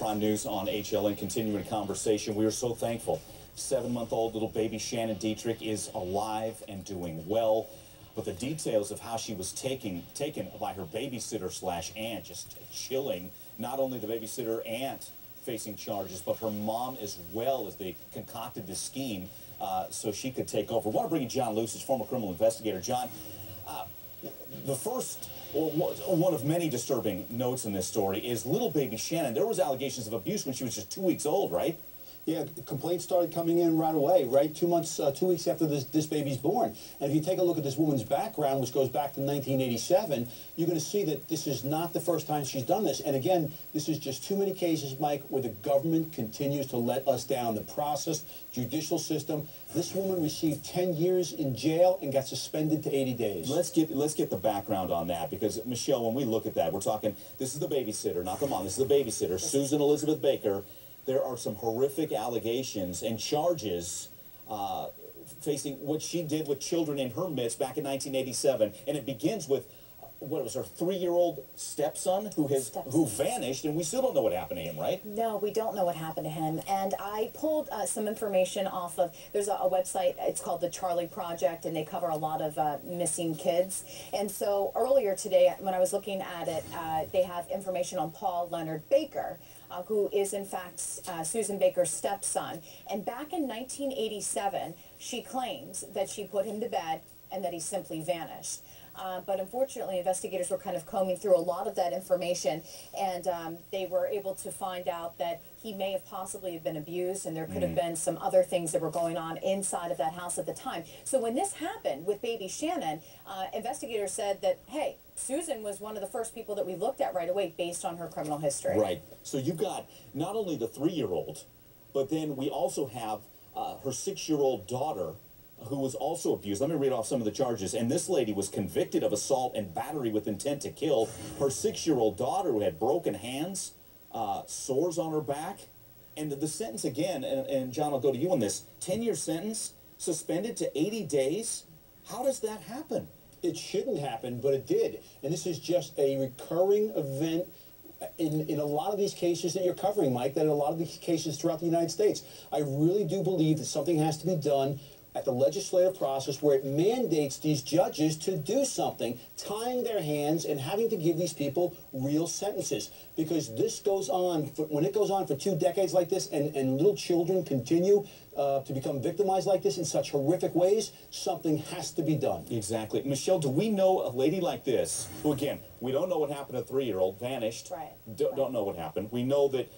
Prime News on HLN, continuing a conversation. We are so thankful. 7-month-old little baby Shannon Dedrick is alive and doing well. But the details of how she was taken by her babysitter/aunt, just chilling. Not only the babysitter aunt facing charges, but her mom as well, as they concocted this scheme so she could take over. I want to bring in John Luce, former criminal investigator. John, the first, or one of many disturbing notes in this story is little baby Shannon. There was allegations of abuse when she was just 2 weeks old, right? Yeah, complaints started coming in right away, right? 2 weeks after this baby's born. And if you take a look at this woman's background, which goes back to 1987, you're going to see that this is not the first time she's done this. And again, this is just too many cases, Mike, where the government continues to let us down. The process, judicial system. This woman received 10 years in jail and got suspended to 80 days. Let's get the background on that, because Michelle, when we look at that, we're talking, this is the babysitter, not the mom, this is the babysitter, Susan Elizabeth Baker. There are some horrific allegations and charges facing what she did with children in her midst back in 1987, and it begins with what was her 3-year-old stepson who vanished, and we still don't know what happened to him, right? No, we don't know what happened to him. And I pulled some information off of, there's a website, it's called the Charlie Project, and they cover a lot of missing kids. And so earlier today, when I was looking at it, they have information on Paul Leonard Baker, who is in fact Susan Baker's stepson. And back in 1987, she claims that she put him to bed and that he simply vanished. But unfortunately, investigators were kind of combing through a lot of that information, and they were able to find out that he may have possibly been abused, and there could have been some other things that were going on inside of that house at the time. So when this happened with baby Shannon, investigators said that, hey, Susan was one of the first people that we looked at right away based on her criminal history. Right. So you've got not only the 3-year-old, but then we also have her 6-year-old daughter, who was also abused. Let me read off some of the charges. And this lady was convicted of assault and battery with intent to kill. Her 6-year-old daughter, who had broken hands, sores on her back. And the sentence again, and John, I'll go to you on this, 10-year sentence, suspended to 80 days. How does that happen? It shouldn't happen, but it did. And this is just a recurring event in a lot of these cases that you're covering, Mike, that in a lot of these cases throughout the United States. I really do believe that something has to be done at the legislative process where it mandates these judges to do something, tying their hands and having to give these people real sentences. Because this goes on, when it goes on for 2 decades like this, and little children continue to become victimized like this in such horrific ways, something has to be done. Exactly. Michelle, do we know a lady like this, who again, we don't know what happened to a 3-year-old, vanished, don't know what happened. We know that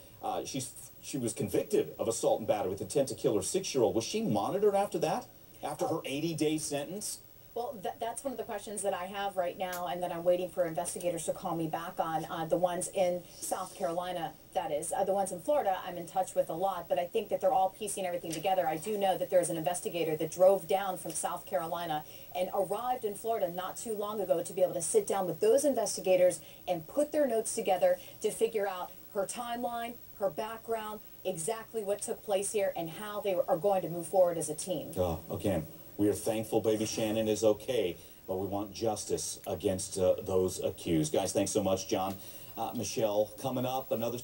she was convicted of assault and battery with intent to kill her 6-year-old. Was she monitored after that? After her 80-day sentence? Well, that's one of the questions that I have right now, and that I'm waiting for investigators to call me back on. The ones in South Carolina, that is. The ones in Florida, I'm in touch with a lot, but I think that they're all piecing everything together. I do know that there's an investigator that drove down from South Carolina and arrived in Florida not too long ago to be able to sit down with those investigators and put their notes together to figure out her timeline, her background, exactly what took place here, and how they are going to move forward as a team. Again, we are thankful baby Shannon is okay, but we want justice against those accused. Guys, thanks so much, John. Michelle, coming up, another